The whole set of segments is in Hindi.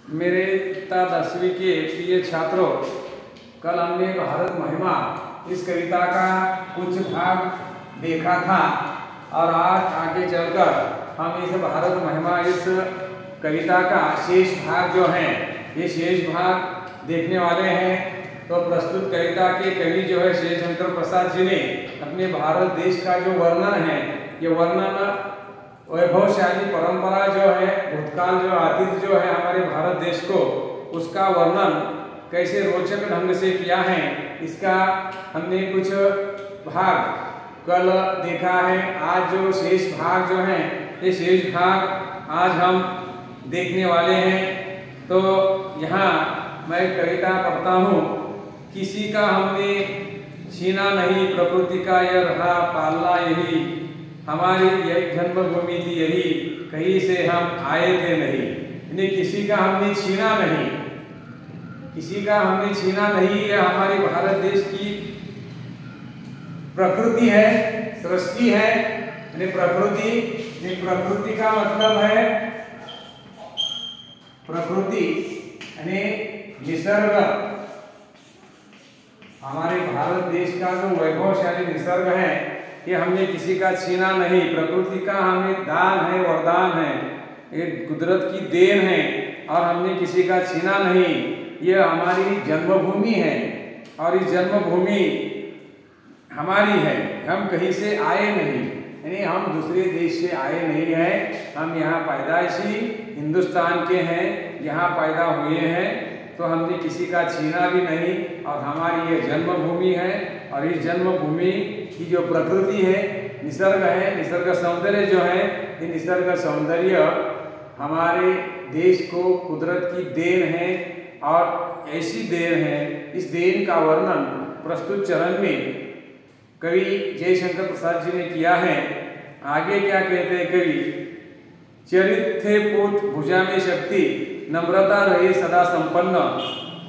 मेरे 10वीं के प्रिय छात्रों, कल हमने भारत महिमा इस कविता का कुछ भाग देखा था और आज आगे चलकर हम इस भारत महिमा इस कविता का शेष भाग जो है ये शेष भाग देखने वाले हैं। तो प्रस्तुत कविता के कवि जो है श्री शंकर प्रसाद जी ने अपने भारत देश का जो वर्णन है, ये वर्णन वैभवशाली परंपरा जो है, भूतकाल जो अतीत जो है हमारे भारत देश को, उसका वर्णन कैसे रोचक ढंग से किया है, इसका हमने कुछ भाग कल देखा है। आज जो शेष भाग जो है ये शेष भाग आज हम देखने वाले हैं। तो यहाँ मैं कविता पढ़ता हूँ। किसी का हमने छीना नहीं, प्रकृति का यह रहा पालना यही, हमारी यही जन्मभूमि थी यही, कहीं से हम आए थे नहीं। यानी किसी का हमने छीना नहीं, किसी का हमने छीना नहीं, यह हमारे भारत देश की प्रकृति है, सृष्टि है। यानी प्रकृति का मतलब है प्रकृति यानी निसर्ग। हमारे भारत देश का जो वैभवशाली निसर्ग है ये हमने किसी का छीना नहीं, प्रकृति का हमें दान है, वरदान है, ये कुदरत की देन है और हमने किसी का छीना नहीं। ये हमारी जन्मभूमि है और इस जन्मभूमि हमारी है, हम कहीं से आए नहीं, यानी हम दूसरे देश से आए नहीं हैं, हम यहाँ पैदाइशी हिंदुस्तान के हैं, यहाँ पैदा हुए हैं। तो हमने किसी का छीना भी नहीं और हमारी ये जन्मभूमि है और इस जन्मभूमि की जो प्रकृति है, निसर्ग है, निसर्ग सौंदर्य जो है, ये निसर्ग सौंदर्य हमारे देश को कुदरत की देन है और ऐसी देन है, इस देन का वर्णन प्रस्तुत चरण में कवि जयशंकर प्रसाद जी ने किया है। आगे क्या कहते हैं कवि? चरित थे पूत भुजा में शक्ति, नम्रता रहे सदा संपन्न,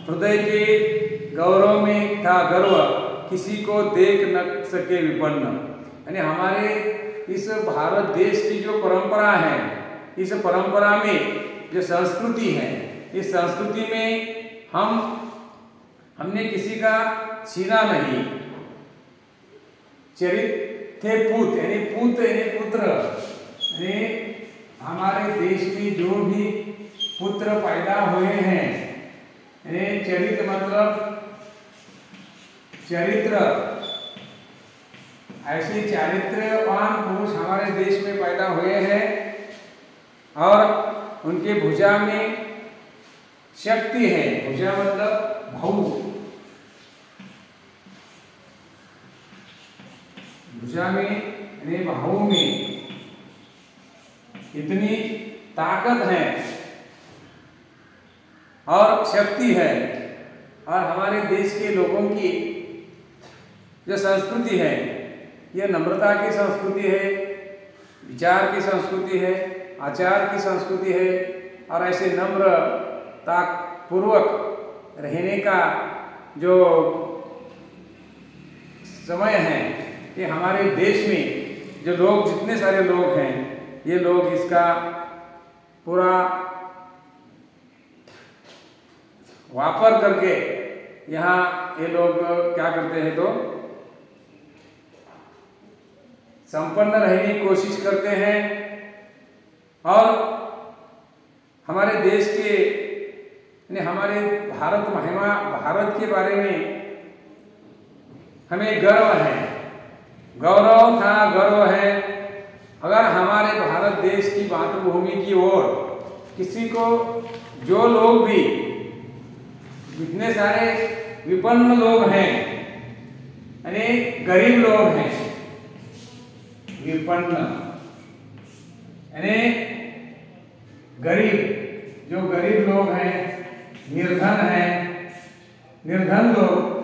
हृदय के गौरव में था गर्व, किसी को देख न सके विपन्न। यानी हमारे इस भारत देश की जो परंपरा है, इस परंपरा में जो संस्कृति है, इस संस्कृति में हमने किसी का छीना नहीं। चरित थे पूत यानी पुत्र, यानी हमारे देश में जो भी पुत्र पैदा हुए हैं, चरित्र मतलब चरित्र, ऐसे चारित्र्यवान पुरुष हमारे देश में पैदा हुए हैं और उनके भुजा में शक्ति है। भुजा मतलब बाहु, भुजा में यानी बाहु में इतनी ताकत है और शक्ति है। और हमारे देश के लोगों की जो संस्कृति है ये नम्रता की संस्कृति है, विचार की संस्कृति है, आचार की संस्कृति है और ऐसे नम्रता पूर्वक रहने का जो समय है, ये हमारे देश में जो लोग, जितने सारे लोग हैं, ये लोग इसका पूरा वापर करके यहाँ ये लोग क्या करते हैं, तो संपन्न रहने की कोशिश करते हैं और हमारे देश के यानी हमारे भारत महिमा, भारत के बारे में हमें गर्व है, गौरव था, गर्व है। अगर हमारे भारत देश की मातृभूमि की ओर किसी को, जो लोग भी, इतने सारे विपन्न लोग हैं, यानी गरीब लोग हैं, विपन्न यानी गरीब, जो गरीब लोग हैं, निर्धन हैं, निर्धन लोग,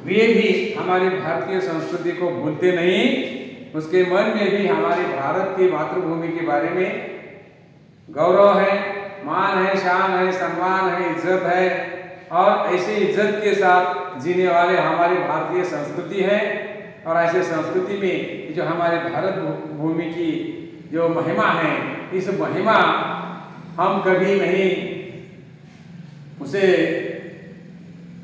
वे भी हमारी भारतीय संस्कृति को भूलते नहीं। उसके मन में भी हमारे भारत की मातृभूमि के बारे में गौरव है, मान है, शान है, सम्मान है, इज्जत है और ऐसे इज्जत के साथ जीने वाले हमारी भारतीय संस्कृति है। और ऐसे संस्कृति में जो हमारे भारत भूमि की जो महिमा है, इस महिमा हम कभी नहीं उसे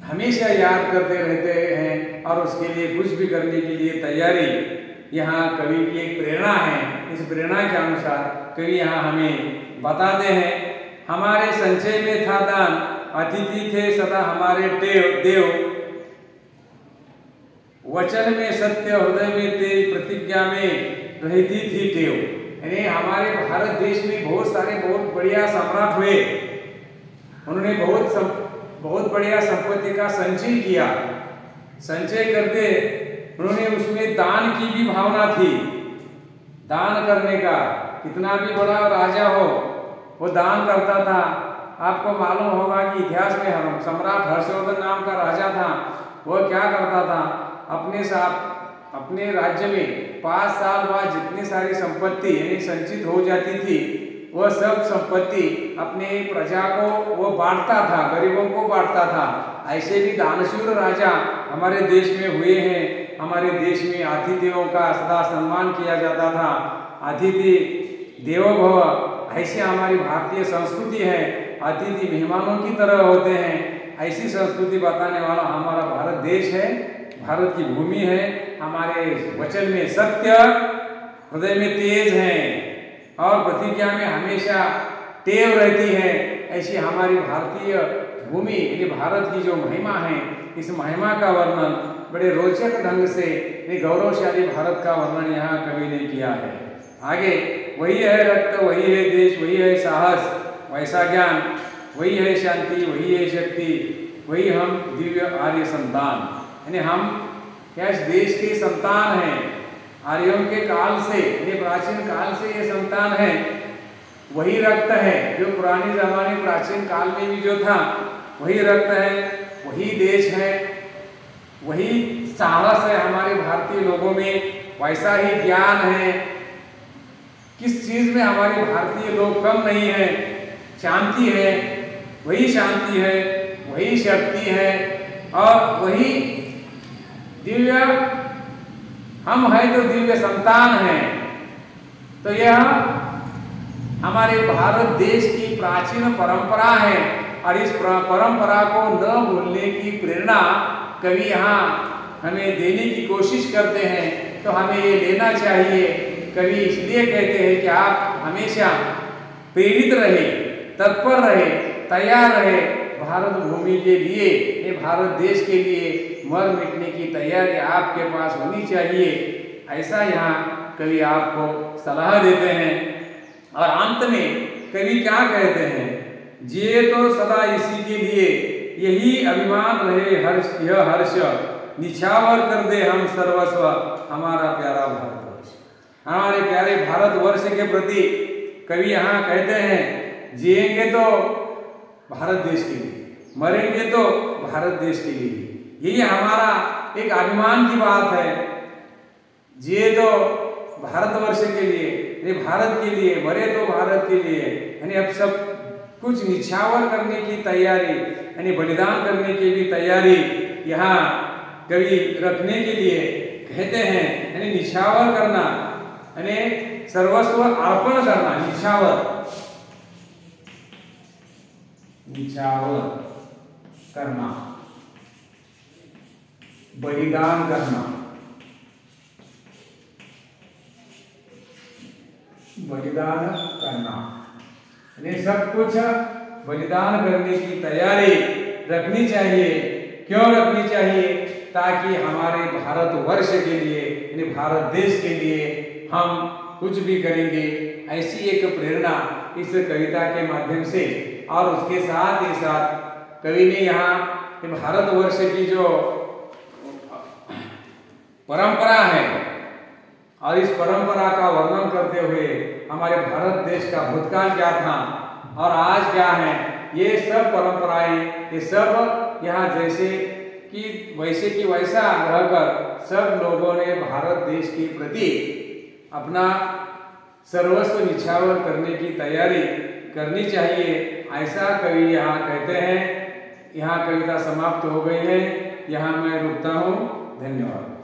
हमेशा याद करते रहते हैं और उसके लिए कुछ भी करने के लिए तैयारी। यहाँ कवि की एक प्रेरणा है। इस प्रेरणा के अनुसार कवि यहाँ हमें बताते हैं, हमारे संचय में था दान, अतिथि थे सदा हमारे देव, वचन में सत्य, हृदय में तेज, प्रतिज्ञा में रहती थी टेव। यानी हमारे भारत देश में बहुत सारे बहुत बढ़िया सम्राट हुए, उन्होंने बहुत बढ़िया संपत्ति का संचय किया। संचय करते उन्होंने उसमें दान की भी भावना थी, दान करने का। कितना भी बड़ा राजा हो वो दान करता था। आपको मालूम होगा कि इतिहास में सम्राट हर्षवर्धन नाम का राजा था। वह क्या करता था, अपने साथ अपने राज्य में 5 साल बाद जितनी सारी संपत्ति यानी संचित हो जाती थी, वह सब संपत्ति अपने प्रजा को वो बांटता था, गरीबों को बांटता था। ऐसे भी दानशूर राजा हमारे देश में हुए हैं। हमारे देश में अतिथियों का सदा सम्मान किया जाता था। अतिथि देवो भव, ऐसे हमारी भारतीय संस्कृति है। अतिथि मेहमानों की तरह होते हैं। ऐसी संस्कृति बताने वाला हमारा भारत देश है, भारत की भूमि है। हमारे वचन में सत्य, हृदय में तेज है और प्रतिज्ञा में हमेशा टेव रहती है। ऐसी हमारी भारतीय भूमि यानी भारत की जो महिमा है, इस महिमा का वर्णन बड़े रोचक ढंग से, गौरवशाली भारत का वर्णन यहाँ कवि ने किया है। आगे, वही है रक्त, वही है देश, वही है साहस, वैसा ज्ञान, वही है शांति, वही है शक्ति, वही हम दिव्य आर्य संतान। यानी हम क्या इस देश के संतान हैं। आर्यों के काल से, ये प्राचीन काल से ये संतान है। वही रक्त है जो पुराने जमाने प्राचीन काल में भी जो था, वही रक्त है, वही देश है, वही साहस है हमारे भारतीय लोगों में, वैसा ही ज्ञान है। किस चीज में हमारे भारतीय लोग कम नहीं है। शांति है, वही शांति है, वही शक्ति है और वही दिव्य, हम है तो दिव्य संतान हैं। तो यह हमारे भारत देश की प्राचीन परंपरा है और इस परंपरा को न भूलने की प्रेरणा कवि यहाँ हमें देने की कोशिश करते हैं। तो हमें ये लेना चाहिए। कवि इसलिए कहते हैं कि आप हमेशा प्रेरित रहे, तत्पर रहे, तैयार रहे भारत भूमि के लिए, ये भारत देश के लिए मर मिटने की तैयारी आपके पास होनी चाहिए। ऐसा यहाँ कवि आपको सलाह देते हैं। और अंत में कवि क्या कहते हैं, जिए तो सदा इसी के लिए, यही अभिमान रहे हर्ष, यह हर्ष निछावर कर दे हम सर्वस्व, हमारा प्यारा भारतवर्ष। हमारे प्यारे भारतवर्ष के प्रति कवि यहाँ कहते हैं, जिएंगे तो भारत देश के लिए, मरेंगे तो भारत देश के लिए। यही हमारा एक अभिमान की बात है। जिए तो भारतवर्ष के लिए, भारत के लिए, मरे तो भारत के लिए। यानी अब सब कुछ निछावर करने की तैयारी, यानी बलिदान करने की भी तैयारी यहाँ कवि रखने के लिए कहते हैं। यानी निछावर करना, यानी सर्वस्व अर्पण करना, निछावर करना, बलिदान करना, बलिदान करना, यानी सब कुछ बलिदान करने की तैयारी रखनी चाहिए। क्यों रखनी चाहिए? ताकि हमारे भारतवर्ष के लिए, यानी भारत देश के लिए हम कुछ भी करेंगे। ऐसी एक प्रेरणा इस कविता के माध्यम से और उसके साथ ही साथ कवि ने यहाँ भारतवर्ष की जो परंपरा है और इस परंपरा का वर्णन करते हुए हमारे भारत देश का भूतकाल क्या था और आज क्या है, ये सब परंपराएं, ये सब यहाँ जैसे कि वैसे की वैसा रहकर सब लोगों ने भारत देश के प्रति अपना सर्वस्व निछावर करने की तैयारी करनी चाहिए। ऐसा कवि यहाँ कहते हैं। यहाँ कविता समाप्त हो गई है। यहाँ मैं रुकता हूँ। धन्यवाद।